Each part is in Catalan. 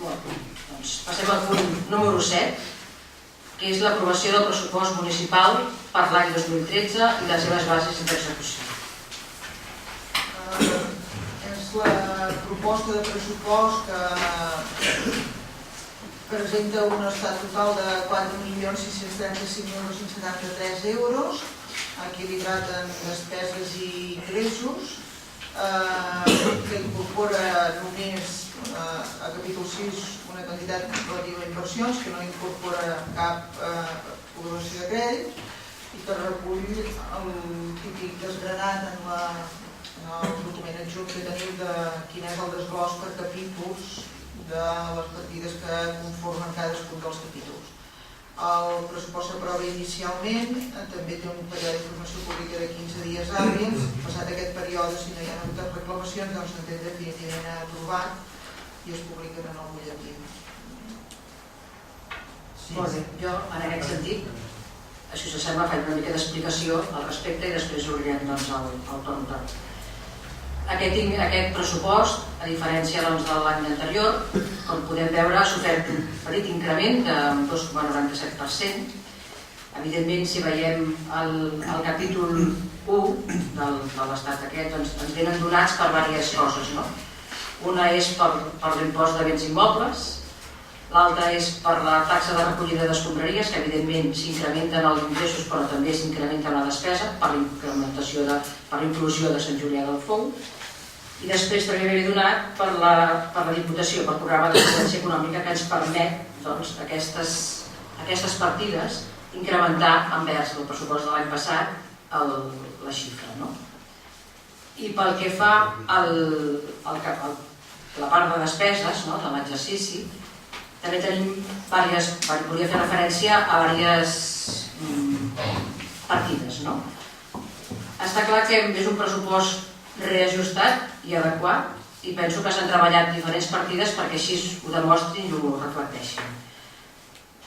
Passem al punt número 7, que és l'aprovació del pressupost municipal per l'any 2013 i les seves bases d'execució. És la proposta de pressupost que presenta un estat total de 4.635.973 euros, equilibrat en despeses i ingressos, que incorpora només a capítol 6 una quantitat relativa a inversions, que no incorpora cap aprovació de crèdit, i que recull el típic desgranat en el document adjunt que teniu de quin és el desglòs per capítols de les partides que conformen cadascun dels capítols. El pressupost s'aprova inicialment, també té un període d'informació pública de 15 dies hàbils. Passat aquest període, si no hi ha hagut reclamacions, doncs s'entén definitivament aprovat i es publiquen en el butlletí. Molt bé, jo en aquest sentit, si us sembla, faig una mica d'explicació al respecte i després obrirem el torn. Aquest pressupost, a diferència de l'any anterior, com podem veure, ha sofert un petit increment d'un 2,97%. Evidentment, si veiem el capítol 1 de l'estat aquest, ens venen donats per diverses coses. Una és per l'impost de béns immobles, l'altra és per la taxa de recollida d'escombraries, que evidentment s'incrementen els ingressos però també s'incrementa la despesa per l'inclusió de Sant Julià del Fou. I després també m'he donat per la Diputació, pel programa de solvència econòmica, que ens permet aquestes partides incrementar envers el pressupost de l'any passat la xifra. I pel que fa a la part de despeses de l'exercici, també tenim volia fer referència a diverses partides. Està clar que és un pressupost reajustat i adequat i penso que s'han treballat diferents partides perquè així ho demostrin i ho reflecteixin.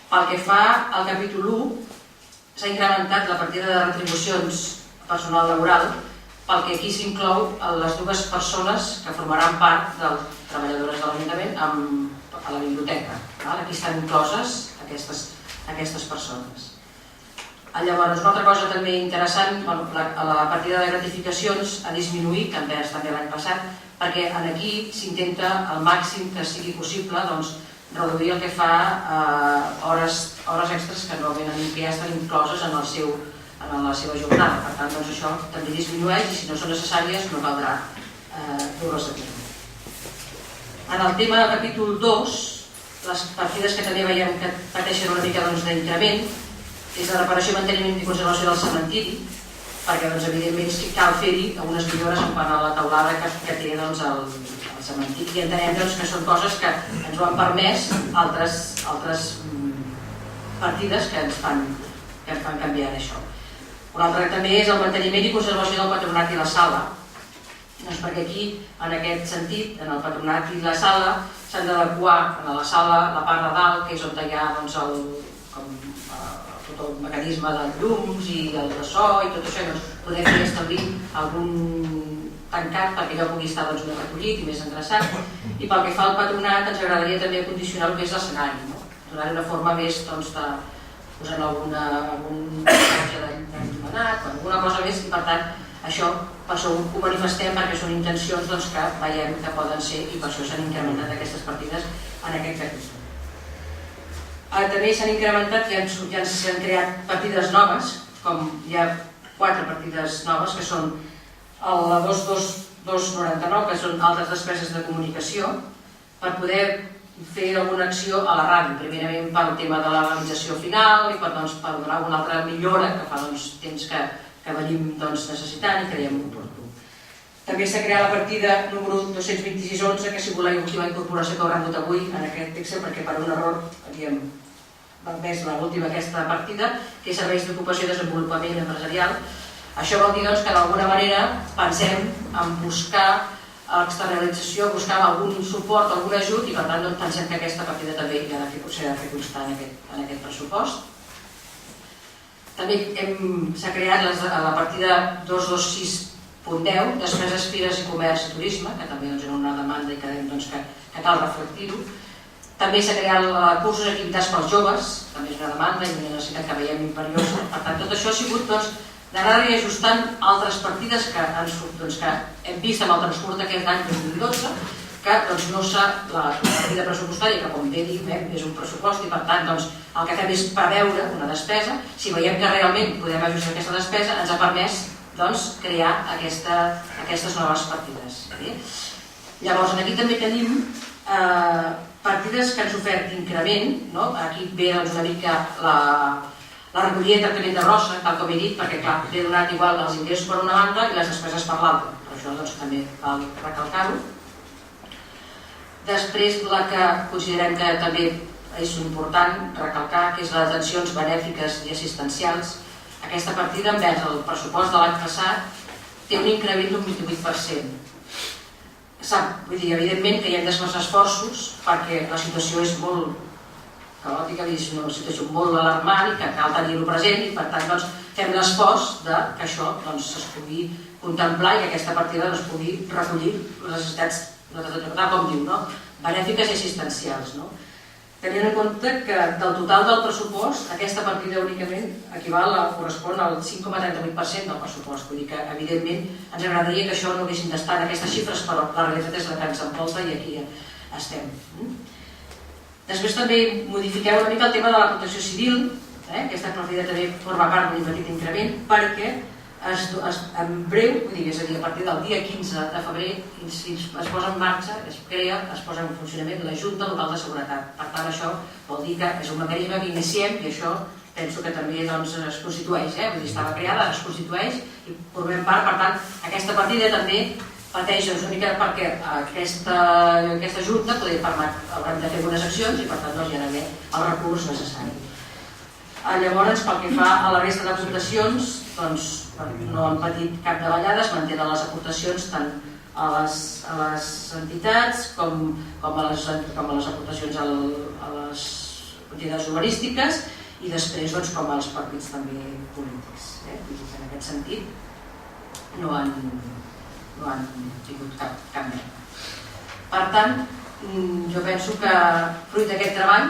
Pel que fa al capítol 1, s'ha incrementat la partida de retribucions personal laboral pel que aquí s'inclou les dues persones que formaran part de treballadores de l'Ajuntament a la biblioteca. Aquí estan incloses aquestes persones. Llavors, una altra cosa també interessant, la partida de gratificacions ha disminuït envers també l'any passat, perquè aquí s'intenta al màxim que sigui possible reduir el que fa hores extres que no venen i que ja estan incloses en la seva jornada. Per tant, això també disminueix i si no són necessàries no caldrà dur-les a terme. En el tema del capítol 2, les partides que també veiem que pateixen una mica d'increment és de reparació, manteniment i conservació del cementiri, perquè evidentment cal fer-hi algunes millores en quant a la teulada que té el cementiri i entenem que són coses que ens ho han permès altres partides que ens fan canviar això. Un altre també és el manteniment i conservació del patronat i la sala, perquè aquí, en aquest sentit, en el patronat i la sala, s'han d'adequar a la sala la part de dalt, que és on hi ha tot el mecanisme de llums i el de so i tot això, poder fer establir algun tancat perquè allò pugui estar més recollit i més endreçat. I pel que fa al patronat ens agradaria també condicionar el que és l'escenari, donar-hi una forma més de posar algun personatge d'enllumenat o alguna cosa més i per tant això ho manifestem perquè són intencions que veiem que poden ser i per això s'han incrementat aquestes partides en aquest capítol. També s'han incrementat i ja s'han creat partides noves, com hi ha 4 partides noves que són la 2299, que són altres despeses de comunicació, per poder fer alguna acció a la ràdio, primerament pel tema de la realització final i per donar alguna altra millora que fa temps que venim necessitant i creiem oportú. També s'ha creat la partida número 22611, que si voleu última incorporació que haurem vot avui en aquest text, perquè per un error havíem malmès l'última aquesta partida, que és serveis d'ocupació i desenvolupament empresarial. Això vol dir que d'alguna manera pensem en buscar l'externalització, buscar algun suport, algun ajut i per tant pensem que aquesta partida també s'ha de fer constar en aquest pressupost. També s'ha creat la partida 226.10, despeses, fires i comerç i turisme, que també era una demanda i que cal reflectir-ho. També s'ha creat cursos i activitats pels joves, també és una demanda i una necessitat que veiem imperiosa. Per tant, tot això ha sigut d'anar reajustant altres partides que hem vist amb el transcurs d'aquest any 2012, que no s'ha la partida pressupostària, que com bé dic és un pressupost i per tant el que fem és preveure una despesa. Si veiem que realment podem ajustar aquesta despesa, ens ha permès crear aquestes noves partides. Llavors, aquí també tenim partides que han sofert increment. Aquí ve una mica la recollida de tractament de brossa, tal com he dit, perquè clar, ve donat igual els ingressos per una banda i les despeses per l'altra. Per això també cal recalcar-ho. Després, la que considerem que també és important recalcar, que és les atencions benèfiques i assistencials. Aquesta partida, envers el pressupost de l'any passat, té un increment d'un 28%. Evidentment que hi hem d'esforçar esforços perquè la situació és molt caòtica, és una situació molt alarmant i que cal tenir-ho present i per tant fem l'esforç que això es pugui contemplar i que aquesta partida pugui recollir les necessitats, com diu, benèfiques i assistencials. Tenint en compte que del total del pressupost, aquesta partida únicament correspon al 5,38% del pressupost. Vull dir que, evidentment, ens agradaria que això no haguessin d'estar en aquestes xifres, però la realitat és la que ens envolta i aquí estem. Després també modifiqueu una mica el tema de la protecció civil. Aquesta partida també forma part d'un petit increment perquè en breu, és a dir, a partir del dia 15 de febrer es posa en marxa, es crea, es posa en funcionament la Junta Local de Seguretat. Per tant, això vol dir que és un mecanisme que iniciem i això penso que també es constitueix, estava creada, es constitueix i formem part. Per tant, aquesta partida també pateix una mica perquè aquesta Junta haurem de fer algunes accions i per tant no generarà el recurs necessari. Llavors, pel que fa a la resta d'aportacions, no han patit cap davallada, es mantenen les aportacions tant a les entitats com a les aportacions a les entitats urbanístiques i després com als partits també polítics. En aquest sentit no han tingut cap mena. Per tant, jo penso que fruit d'aquest treball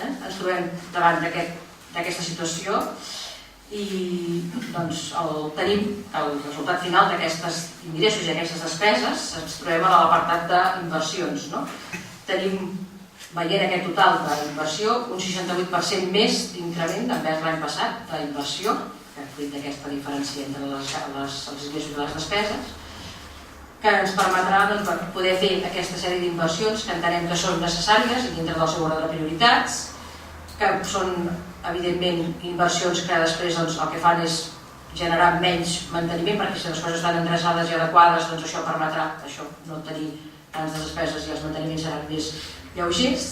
ens trobem davant d'aquesta situació i tenim el resultat final d'aquestes ingressos i aquestes despeses, ens trobem a l'apartat d'inversions. Tenim, veient aquest total d'inversió, un 68% més d'increment envers l'any passat d'inversió, fruit d'aquesta diferència entre els ingressos i les despeses, que ens permetrà poder fer aquesta sèrie d'inversions que entenem que són necessàries i dintre del seu ordre de prioritats, que són, evidentment, inversions que després el que fan és generar menys manteniment, perquè si les coses estan endreçades i adequades, això permetrà no tenir tants despeses i els manteniments seran més lleugers.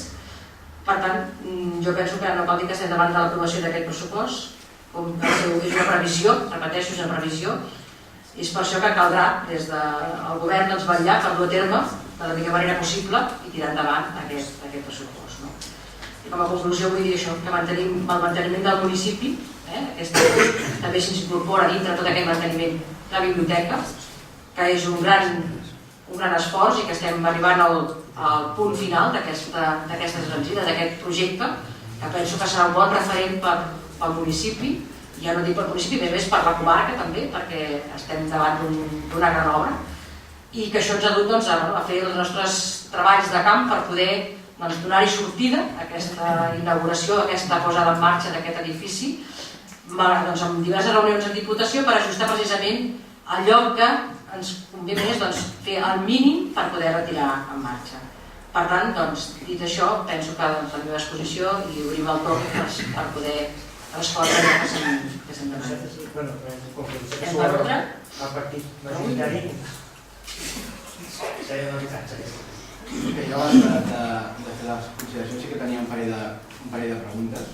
Per tant, jo penso que no cal dir que estem davant de l'aprovació d'aquest pressupost, com és una previsió, repeteixo, és una previsió, i és per això que caldrà des del govern vetllar per dur a terme de la millor manera possible i tirar endavant aquest pressupost. I com a conclusió vull dir això, que mantenim el manteniment del municipi, també s'incorpora dintre tot aquest manteniment la biblioteca, que és un gran esforç i que estem arribant al punt final d'aquestes transides, d'aquest projecte, que penso que serà un bon referent pel municipi, ja no dic pel municipi, més per la comarca també, perquè estem davant d'una gran obra, i que això ens ha dut a fer els nostres treballs de camp per poder donar-hi sortida a aquesta inauguració, a aquesta posada en marxa d'aquest edifici, amb diverses reunions en Diputació per ajustar precisament allò que ens convé més fer el mínim per poder retirar en marxa. Per tant, dit això, penso que la meva exposició i obrim el torn per poder respondre allò que se'm demana. Hem per ordre? El partit majoritari seria novetats. Jo abans de fer les consideracions sí que tenia un parell de preguntes.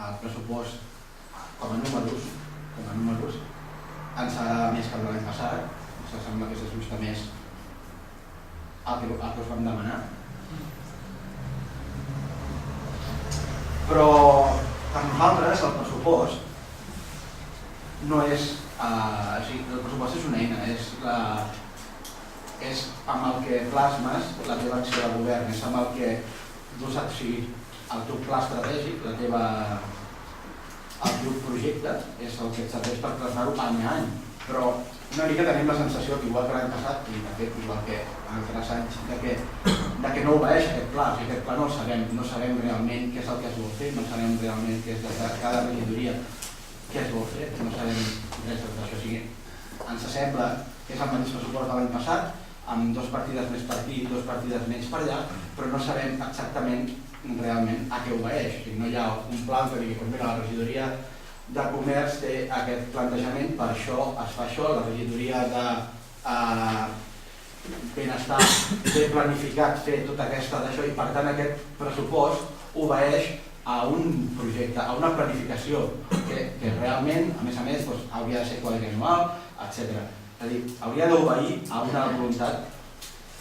El pressupost com a números ens agrada més que l'any passat, ens sembla que s'ajusta més al que us vam demanar. Però per nosaltres el pressupost no és... el pressupost és una eina, és amb el que plasmes la teva acció de govern, és amb el que dus a seguir el teu pla estratègic, el teu projecte, és el que et serveix per plasmar-ho any a any. Però una mica tenim la sensació que igual que l'any passat, i de fet igual que altres anys, de que no obeeix aquest pla. O sigui, aquest pla no el sabem, no sabem realment què és el que es vol fer, no sabem realment què és de cada regidoria, què es vol fer, no sabem res d'això. O sigui, ens sembla que és el mateix pressupost de l'any passat, amb 2 partides més per aquí, 2 partides menys per allà, però no sabem exactament realment a què obeeix. O sigui, no hi ha un pla que digui, mira, la regidoria de comerç té aquest plantejament, per això es fa això, la regidoria de benestar té planificat fer tota aquesta d'això i per tant aquest pressupost obeeix a un projecte, a una planificació que realment, a més, hauria de ser quadrianual, etc. És a dir, hauria d'obeir a una voluntat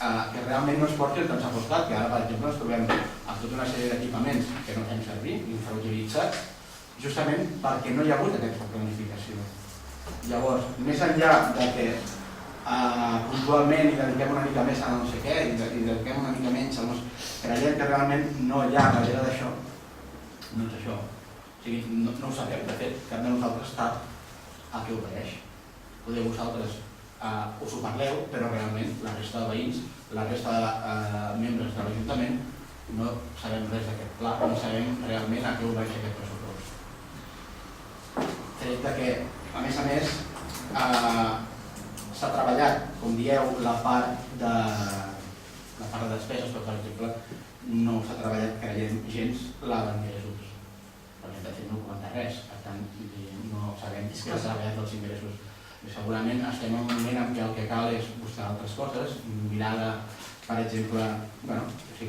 que realment no es porti el temps apostat, que ara, per exemple, ens trobem amb tota una sèrie d'equipaments que no fem servir, infrautilitzats, justament perquè no hi ha hagut aquesta planificació. Llavors, més enllà de que puntualment hi dediquem una mica més a no sé què i dediquem una mica menys a creiem que realment no hi ha darrere d'això, no és això. O sigui, no ho sabem, de fet, cap de nosaltres sap a què obeeix. Podeu vosaltres us ho parleu, però realment la resta de veïns, la resta de membres de l'Ajuntament no sabem res d'aquest pla, no sabem realment a què obeeix aquest pressupost. Tret que, a més, s'ha treballat, com dieu, la part de despeses, però, per exemple, no s'ha treballat, creiem, gens la d'ingressos, perquè de fet no comenta res, per tant, no sabem què s'ha treballat dels ingressos. Segurament estem en un moment en què el que cal és buscar altres coses, mirar de, per exemple,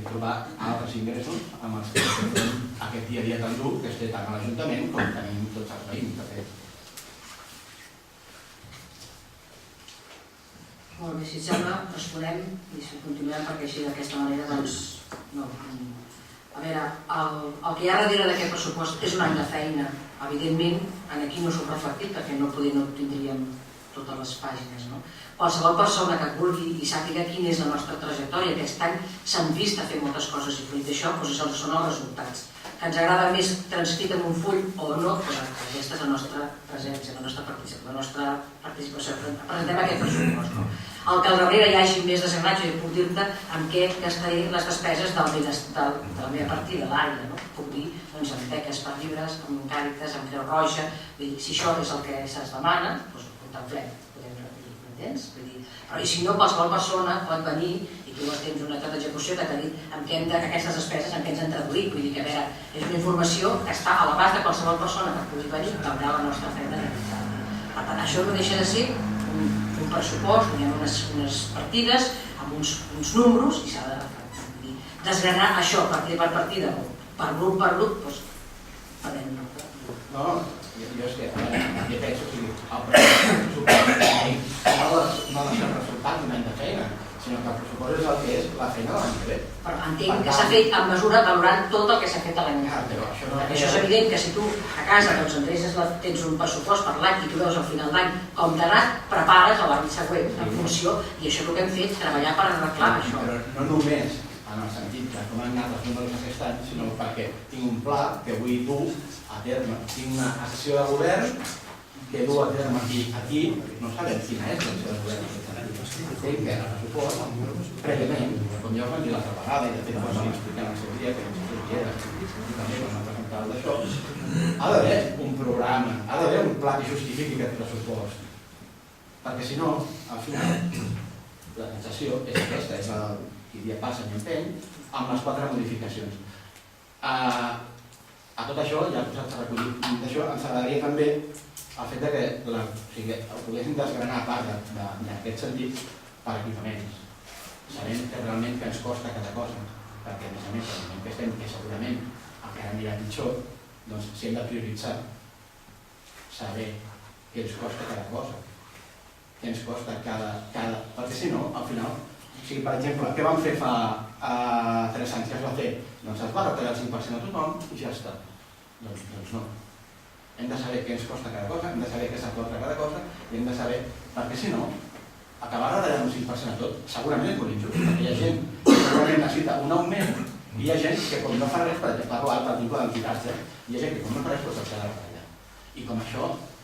trobar altres ingressos amb els que fem aquest dia a dia tan dur que es té tant a l'Ajuntament com tenim tots els veïns, de fet. Molt bé, si et sembla, responem i si continuem perquè així d'aquesta manera, doncs, no. A veure, el que hi ha darrere d'aquest pressupost és un any de feina. Evidentment, aquí no s'ho reflectit perquè no tindríem totes les pàgines. Qualsevol persona que vulgui i sàpiga quina és la nostra trajectòria aquest any s'han vist a fer moltes coses i fruit d'això són els resultats. Que ens agrada més transcrit en un full o no, aquesta és la nostra presència, la nostra participació. Presentem aquest pressupost. El que al darrere hi hagi més desgranatge, jo puc dir-te en què gastaré les despeses de la meva partida, l'àrea. Puc dir amb beques per llibres, amb Càritas, amb Creu Roja. Si això és el que se'ns demana, doncs ho contemplem, podem repetir, m'entens? Però si no, qualsevol persona pot venir i tu tens una etapa d'execució que t'ha dit aquestes despeses en què ens han traduït. Vull dir que, a veure, és una informació que està a l'abast de qualsevol persona que pugui venir i veurà la nostra feina realitzada. Per tant, això no deixa de ser un pressupost, hi ha unes partides amb uns números i s'ha de desgranar això partida per partida o per grup, doncs farem una altra. No, jo és que jo penso que el pressupost no ha de ser el resultat d'un any de feina, sinó que el pressupost és el que és la feina de l'any que ve. Però entenc que s'ha fet en mesura valorant tot el que s'ha fet a l'any. Això és evident que si tu a casa tens un pressupost per l'any i tu veus al final d'any com t'ha anat, prepares l'any següent en funció, i això és el que hem fet, treballar per arreglar això. Però no només en el sentit de com han anat els números aquest any, sinó perquè tinc un pla que vull dur a terme. Tinc una sessió de govern que du a terme aquí, no sabem quina és la sessió de govern. Entenc que el pressupost, prèviament, com ja ho vam dir l'altra vegada, i de fet quan vam explicar el seu dia, que ens sorgera, i també quan vam presentar d'això, ha d'haver un programa, ha d'haver un pla que justifiqui aquest pressupost. Perquè si no, al final, la sensació és aquesta, és la que dia passa i empeny, amb les 4 modificacions. A tot això, ja posats a recollir, d'això ens agradaria també el fet que ho poguéssim desgranar a part d'aquest sentit per equipaments. Sabem que realment que ens costa cada cosa, perquè a més, que estem, que segurament encara anirà pitjor, doncs si hem de prioritzar, saber què ens costa cada cosa, què ens costa cada... Perquè si no, al final, per exemple, què vam fer fa 3 anys? Què es va fer? Doncs es va retallar el 5% a tothom i ja està. Doncs no. Hem de saber què ens costa cada cosa, hem de saber què s'aporta cada cosa i hem de saber, perquè si no, acabar retallant un 5% a tot, segurament és molt injust, perquè hi ha gent que segurament necessita un augment i hi ha gent que com no fa res, per exemple, per tipus d'entitats, hi ha gent que com no fa res, doncs s'ha de retallar. I com això,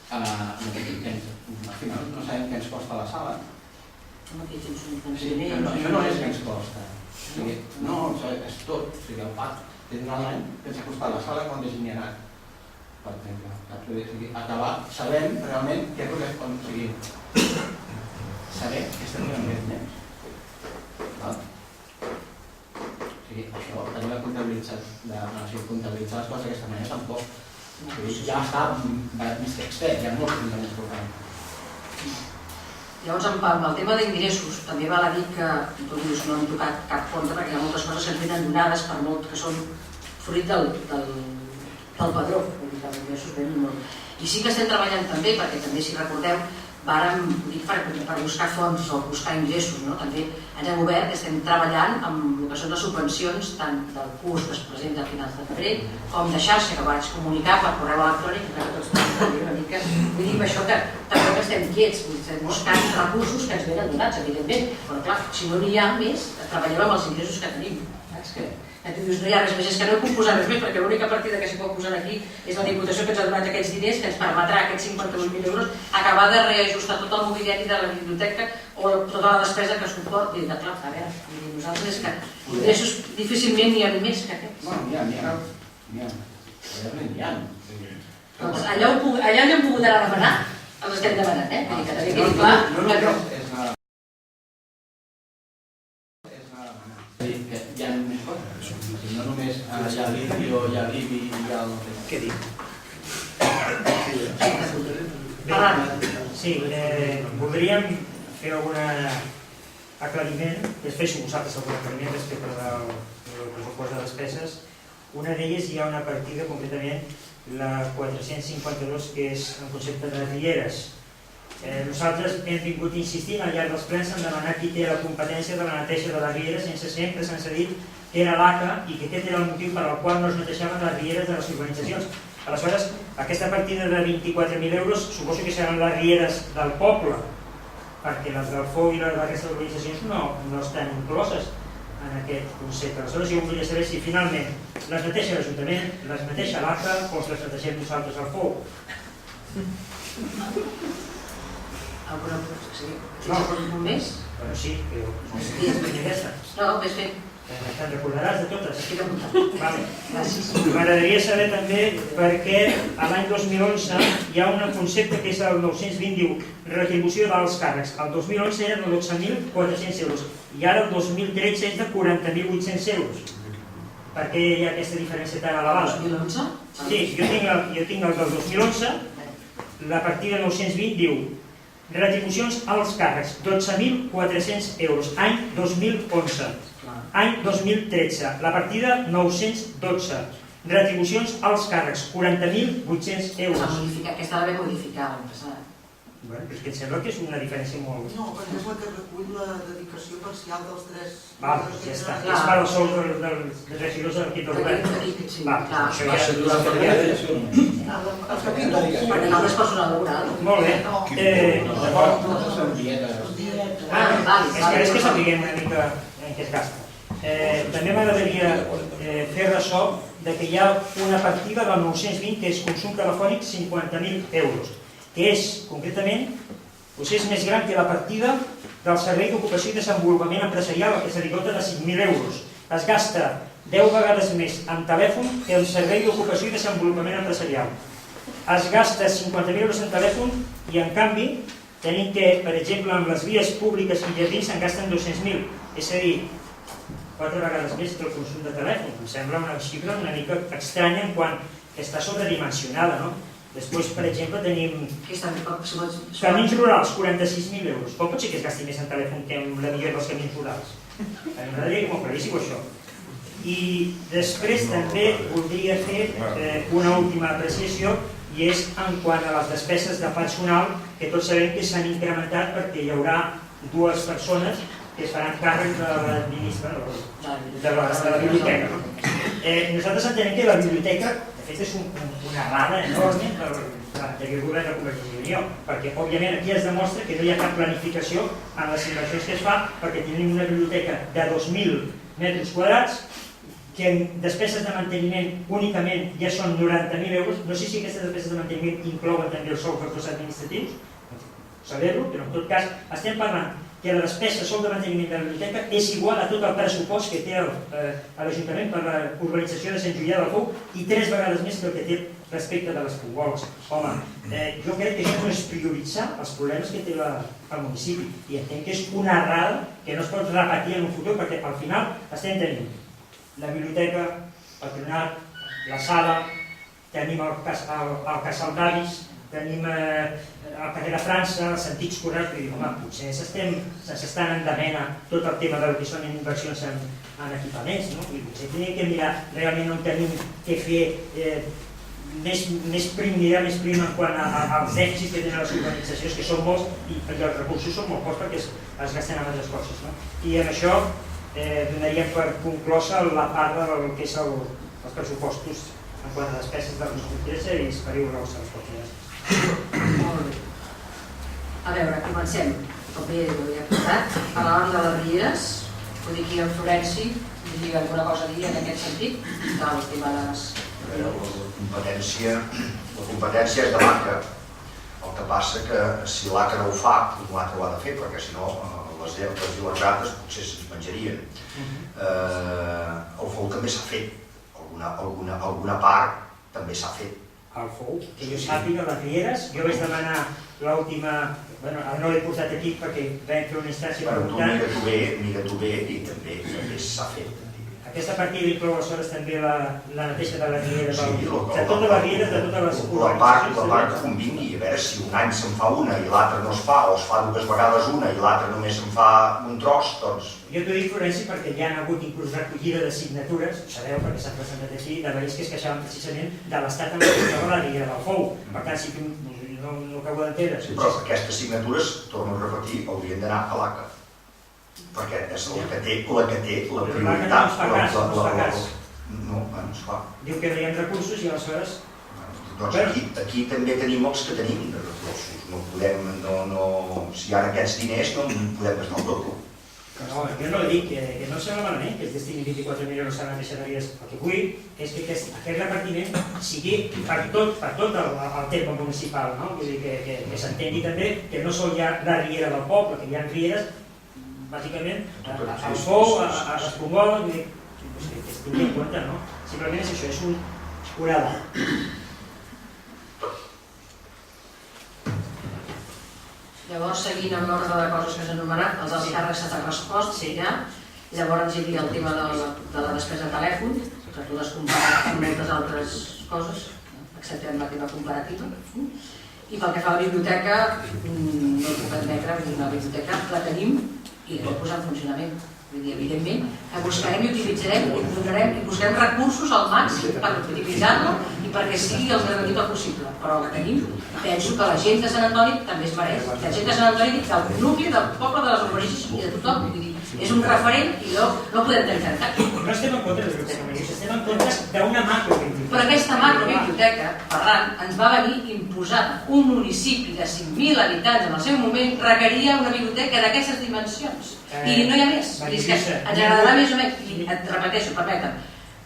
al final no sabem què ens costa la sala. Això no és què ens costa. No, és tot. O sigui, el PAC té un any que ens ha costat la sala quan n'hi ha anat. Per exemple, acabar, sabem realment què és el que es sigui, saber què estem fent amb aquests nens. O sigui, això, tenir la comptabilitzar les coses d'aquesta manera tampoc. Ja està més que expert, hi ha molts problemes programes. Llavors, amb el tema d'ingressos, també val a dir que tu dius no hem tocat cap compte perquè hi ha moltes coses que ens venen donades per molt que són fruit del padró, vull dir que els ingressos venen molt. I sí que estem treballant també, perquè també si recordeu, vàrem, dic per buscar fons o buscar ingressos, no? També ens hem obert, estem treballant amb el que són les subvencions tant del curs que es presenta a finals de febrer com de xarxa, que vaig comunicar per correu electrònic, que tots tenim una mica, vull dir això que tampoc estem quiets, estem buscant recursos que ens venen donats, evidentment, però clar, si no n'hi ha més, treballem amb els ingressos que tenim. Tu dius, no hi ha res més, és que no puc posar res més perquè l'única partida que s'hi pot posar aquí és la Diputació que ens ha donat aquests diners que ens permetrà aquests 58.000 euros acabar de reajustar tot el mobiliari de la biblioteca o tota la despesa que suporti. Clar, a veure, nosaltres és que ingressos difícilment n'hi ha més que aquests. Bueno, n'hi ha. Realment n'hi ha. Doncs allà on hem pogut anar a demanar, els estem demanant, eh? Vull dir que també quedi clar. No, és nada. Hi ha més coses. No només hi ha l'IBI o hi ha l'IBI i hi ha el... Què dic? Sí, voldríem fer algun aclariment, després vosaltres algun aclariment respecte del pressupost de despeses. Una d'elles hi ha una partida, concretament la 452, que és en concepte de rieres. Nosaltres hem vingut insistint al llarg dels plens en demanar qui té la competència de la neteja de les rieres, sense sempre se'ns ha dit que era l'ACA i que aquest era el motiu per al qual no es netejaven les rieres de les urbanitzacions. Aleshores, aquesta partida de 24.000 euros suposo que seran les rieres del poble, perquè les del FOU i les de aquestes urbanitzacions no estan incloses en aquest concepte. Aleshores, jo voldria saber si finalment les neteja l'Ajuntament, les neteja l'ACA o les netegem nosaltres al FOU. Alguna cosa, sí. Un més? Bueno, sí, però no sé si és aquesta. No, més fet. Te'n recordaràs de totes? Estic apuntant. Vale. Gràcies. M'agradaria saber també per què a l'any 2011 hi ha un concepte que és el 920, diu retribució d'alts càrrecs. El 2011 era de 12.400 euros i ara el 2013 és de 40.800 euros. Per què hi ha aquesta diferència tan elevada? 2011? Sí, jo tinc el del 2011, la partida 920 diu retribucions als càrrecs, 12.400 euros, any 2011. Any 2013, la partida 912, retribucions als càrrecs, 40.800 euros. Aquesta ha d'haver modificat l'any passat. Bueno, però és que em sembla que és una diferència molt... No, perquè és la que recull la dedicació parcial dels tres... Val, ja està. És per als sous dels regidors de l'equip del govern. Sí, Val, clar. això ja... Els capítols. Perquè no és personal laboral. Molt bé. Nosaltres som dietes. És que sapiguem una mica en què es gasta. També m'agradaria fer ressò que hi ha una partida del 920 que és consum telefònic 50.000 euros, que és, concretament, és més gran que la partida del Servei d'Ocupació i Desenvolupament Empresarial, que se li dota de 5.000 euros. Es gasta 10 vegades més en telèfon que el Servei d'Ocupació i Desenvolupament Empresarial. Es gasta 50.000 euros en telèfon i, en canvi, tenim que, per exemple, amb les vies públiques i jardins se'n gasten 200.000. És a dir, 4 vegades més que el consum de telèfon. Em sembla una xifra una mica estranya en quant que està sobredimensionada, no? Després, per exemple, tenim camins rurals, 46.000 euros. Com pot ser que es gasti més en telèfon que en la millora dels camins rurals? M'agradaria que m'ho aclaríssiu, això. I després també voldria fer una última apreciació i és en quant a les despeses de personal, que tots sabem que s'han incrementat perquè hi haurà 2 persones que es faran càrrec de l'administració de la biblioteca. Nosaltres entenem que la biblioteca, de fet, és una errada enorme l'anterior govern de Convergència i Unió, perquè òbviament aquí es demostra que no hi ha cap planificació en les inversions que es fa, perquè tenim una biblioteca de 2.000 metres quadrats, que en despeses de manteniment únicament ja són 90.000 euros. No sé si aquestes despeses de manteniment inclouen també els sous dels administratius, saber-ho, però en tot cas estem parlant que la despesa sol de manteniment de la biblioteca és igual a tot el pressupost que té l'Ajuntament per la urbanització de Sant Julià del Fou i 3 vegades més que el que té respecte de les Pungoles. Home, jo crec que això no és prioritzar els problemes que té el municipi i entenc que és una errada que no es pot repetir en un futur, perquè al final estem tenint la biblioteca, el patronat, la sala, tenim el casal d'avis, tenim el carrer de França, els antics correus, que diuen, home, potser s'estan endemena tot el tema del que són inversions en equipaments, no? I potser tenim que mirar realment on tenim que fer més prim en quant als dèficits que tenen les organitzacions, que són molts, i els recursos són molt pocs perquè es gasten en altres coses, no? I amb això donaríem per conclosa la part del que és els pressupostos en quant a despeses del 2013 i esperiu les respostes. Molt bé. A veure, comencem. Com bé ho he apuntat, parlàvem de les rieres, vull dir que en Florenci diria alguna cosa a dir en aquest sentit, del tema de les... La competència és de l'ACA. El que passa que si l'ACA no ho fa, doncs l'ACA ho ha de fer, perquè si no les il·letrates potser se'ns menjarien. El FOU també s'ha fet, alguna part també s'ha fet. El FOU, que jo sàpiga, les rieres, jo vaig demanar l'última, bueno, ara no l'he portat aquí perquè vam fer una instància preguntant. Mira tu bé i també s'ha fet. Aquesta partida inclou aleshores també la neteja de la riera, de totes les rieres, de totes les urbanitzacions. La part que convingui, a veure si un any se'n fa una i l'altre no es fa, o es fa 2 vegades una i l'altre només se'n fa un tros, doncs... Jo t'ho dic, Florenci, perquè hi ha hagut inclús recollida de signatures, ho sabeu perquè s'han presentat aquí, de veïns que es queixaven precisament de l'estat en què es troba la riera del Fou. Per tant, si tu no acabo d'entendre... Sí, però aquestes signatures, torno a repetir, haurien d'anar a l'ACA. Perquè és la que té la prioritat. No es fa. Diu que no hi ha recursos i aleshores... Doncs aquí també tenim els que tenim de recursos. No podem, si hi ha aquests diners no podem gastar el tot. No, jo no dic que no sembla malament que es destini 24.000 euros a la neteja de rieres. El que vull és que aquest repartiment sigui per tot el terme municipal, no? Vull dir que s'entengui també que no sol hi ha la riera del poble, que hi ha rieres bàsicament, al Fou, a les Pungoles, vull dir, que es tingui en compte, no? Simplement és això, és un oral. Llavors, seguint amb l'ordre de coses que s'han anomenat, els alts càrrecs s'han respost, ja. Llavors hi havia el tema de la despesa de telèfon, que tu l'has comparat amb moltes altres coses, excepte amb la teva comparativa. I pel que fa a la biblioteca, no puc admetre, la biblioteca la tenim i la hem posat en funcionament. Vull dir, evidentment, que buscarem i utilitzarem i buscarem recursos al màxim per utilitzar-la i perquè sigui el més rendible possible. Però la tenim. Penso que la gent de Sant Antoni també es mereix. La gent de Sant Antoni, del nucli, del poble, de les urbanistes i de tothom. Vull dir, és un referent i no podem tenir tant. No estem en contra de la biblioteca Maria, estem en contra d'una macrobiblioteca. Però aquesta macrobiblioteca, Ferran, ens va venir imposada. Un municipi de 5.000 habitants en el seu moment requeria una biblioteca d'aquestes dimensions. I no hi ha més. Ens agradarà més o menys. I et repeteixo, permetem.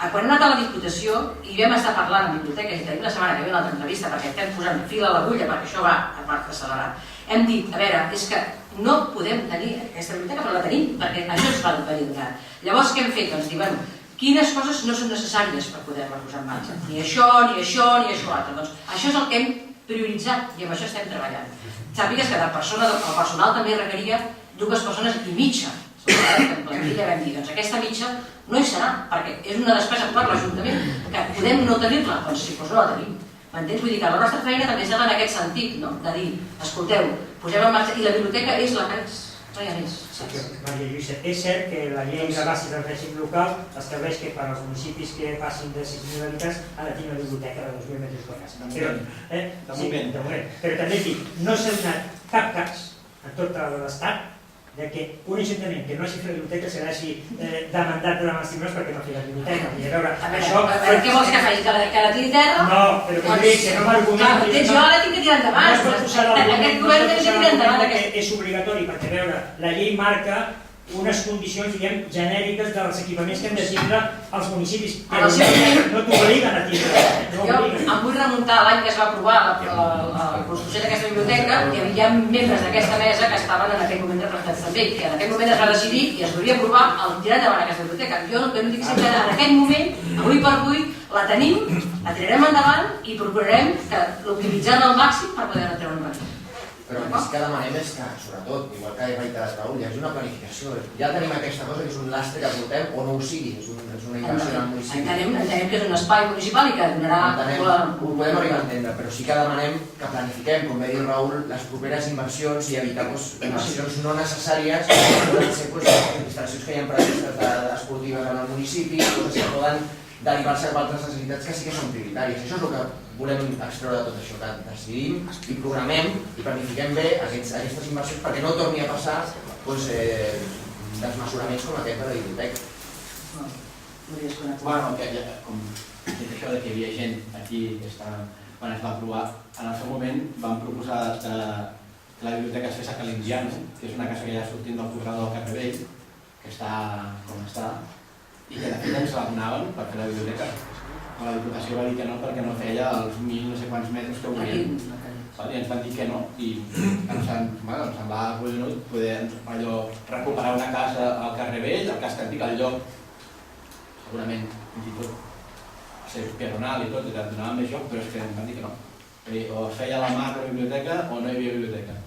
Quan hem anat a la Diputació i vam estar parlant amb biblioteques i tenim la setmana que ve una altra entrevista perquè estem posant fil a l'agulla perquè això va a part accelerat, hem dit, a veure, és que no podem tenir aquesta biblioteca però la tenim perquè això ens va venir donat. Llavors què hem fet? Doncs dir, bueno, quines coses no són necessàries per poder-la posar en marxa? Ni això, ni això, ni això altre. Doncs això és el que hem prioritzat i amb això estem treballant. Sàpigues que el personal també requeria 2 persones i mitja. En plantilla vam dir, doncs aquesta mitja no hi serà, perquè és una despesa per l'Ajuntament que podem no tenir-la, doncs si no la tenim. M'entens? Vull dir que la nostra feina també està en aquest sentit, no? De dir, escolteu, posem en marxa, i la biblioteca és la que és, no hi ha més. Maria Lluïsa, és cert que la llei de bases del règim local estableix que per als municipis que passin de 6.000 habitants ha de tenir una biblioteca de 2.000 metres quadrats. De moment. Però també dic, no s'ha donat cap cas en tot l'estat que un ajuntament que no hagi fet la biblioteca serà així demandat davant els tribunals perquè no ha fet la biblioteca. A veure, què vols que faci? Que la tiri terra? No, però que dic que no m'argumenti. Jo la tinc que tirar endavant. No es pot posar Aquest govern té que tirar endavant. és obligatori, perquè a veure, la llei marca unes condicions, diguem, genèriques dels equipaments que hem de tindre als municipis, que no t'obliguen a tindre. Jo em vull remuntar a l'any que es va aprovar la construcció d'aquesta biblioteca, i hi havia membres d'aquesta mesa que estaven en aquell moment representats també, que en aquell moment es va decidir i es devia aprovar el tirar endavant aquesta biblioteca. Jo el que no dic sempre en aquest moment, avui per avui, la tenim, la tirarem endavant i procurarem l'optimitzar-la al màxim per poder-la treure endavant. Però el que demanem és que, sobretot, igual que he reiterat Raül, hi hagi una planificació. Ja tenim aquesta cosa que és un lastre que portem o no ho sigui, és una inversió en el municipi. Entenem que és un espai municipal i que donarà... Ho podem arribar a entendre, però sí que demanem que planifiquem, com va dir Raül, les properes inversions i evitar inversions no necessàries que poden ser instal·lacions que hi ha previstes esportives en el municipi, coses que poden derivar-se cap a altres necessitats que sí que són prioritàries. Això és el que volem extreure de tot això, que decidim i programem i planifiquem bé aquestes inversions perquè no torni a passar desmesuraments com aquest de la biblioteca. Bueno, com dit això que hi havia gent aquí quan es va aprovar, en el seu moment vam proposar que la biblioteca es fes a Calindiano, que és una casa que ja sortint del corredor del Carrevell, que està com està, i que de fet ens la donaven per fer la biblioteca. La Diputació va dir que no perquè no feia els 1.000 no sé quants metres que volien. I ens van dir que no, i ens semblava collonut poder recuperar una casa al carrer Vell, al casc antic, al lloc, segurament fins i tot ser peronal i tot, i donaven més joc, però és que ens van dir que no. O es feia a la mar la biblioteca o no hi havia biblioteca.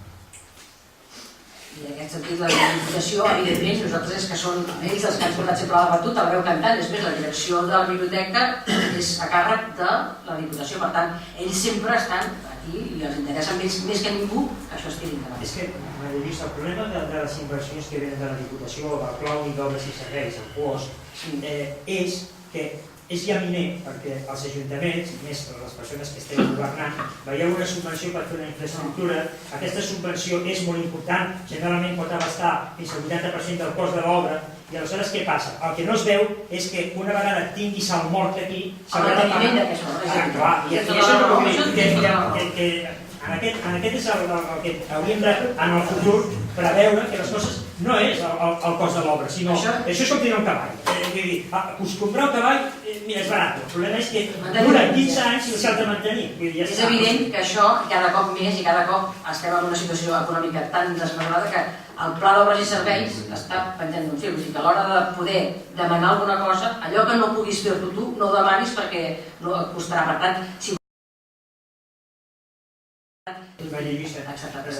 I en aquest sentit, la Diputació, evidentment, nosaltres és que són ells els que han portat sempre la batuta, el veu cantant, després la direcció de la biblioteca és a càrrec de la Diputació, per tant, ells sempre estan aquí i els interessa més que ningú que això es tiri endavant. És que, m'he vist, el problema de les inversions que venen de la Diputació, del Pla Únic d'Obres i Serveis, el POS, és que és llaminer perquè els ajuntaments, més les persones que estem governant, veieu una subvenció per fer una infraestructura. Aquesta subvenció és molt important, generalment pot abastar fins al 80% del cost de l'obra, i aleshores què passa? El que no es veu és que una vegada tinguis el mort aquí, s'haurà de pagar. I això és el que en aquest és el que hauríem de, en el futur, preveure que les coses no és el cost de l'obra, sinó això és com tenir un cavall. Comprar un cavall, mira, és barat. El problema és que dura 15 anys i s'ha de mantenir. És evident que això cada cop més i cada cop estem en una situació econòmica tan desmesurada que el Pla d'Obres i Serveis està penjant d'un fil. O sigui que a l'hora de poder demanar alguna cosa, allò que no puguis fer-ho tu, no ho demanis perquè no et costarà. Per tant, si Maria Lluïsa,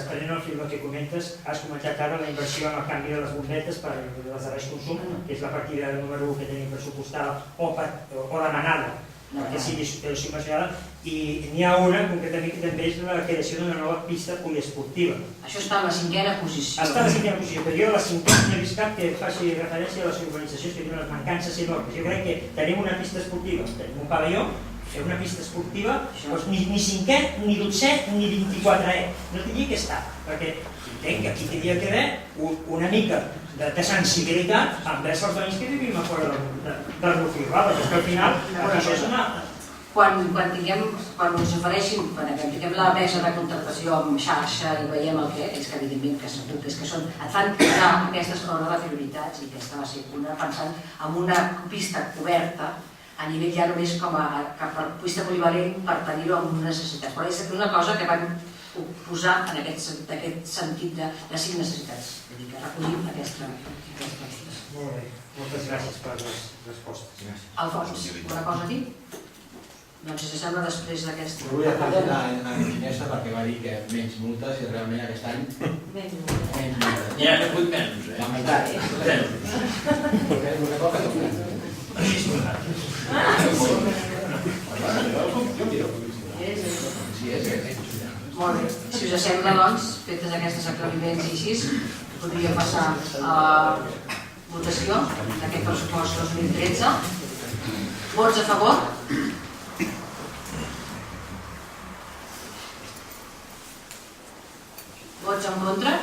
prenent el fil del que comentes, has comentat ara la inversió en el canvi de les bombetes per les de baix consum, que és la partida número 1 que tenim pressupostada o demanada perquè sigui subvencionada, i n'hi ha una, concretament, que també és la creació d'una nova pista poliesportiva. Això està en la 5a posició. Està en la 5a posició, però jo a la 5a no he vist cap que faci referència a les urbanitzacions que tenen les mancances enormes. Jo crec que tenim una pista esportiva, tenim un pavelló, fer una pista esportiva, doncs ni 5è, ni 12è, ni 24è. No tindria que estar, perquè entenc que aquí tindria que haver una mica de sensibilitat envers els veïns que vivim a fora del nucli urbà, perquè al final això és una... Quan ens ofereixin, quan tinguem la mesa de contractació amb xarxa i veiem el que és, que evidentment que segur que és que són, et fan posar aquestes coses de prioritats, i aquesta va ser una, pensant en una pista coberta a nivell ja només com a pista polivalent per tenir-ho amb necessitats. Però és una cosa que van posar en aquest sentit de 5 necessitats. Vull dir que recollim aquestes coses. Molt bé, moltes gràcies per les respostes. Alfons, una cosa a dir? Doncs si s'assembla després d'aquesta... Vull felicitar a Ginesa perquè va dir que menys multes i realment aquest any menys multes. Ja he fet menys, La meitat. El que toca toca. Molt bé, si us sembla, doncs, fetes aquestes aclariments i així, podríem passar a la votació d'aquest pressupost 2013. Vots a favor? Vots en contra?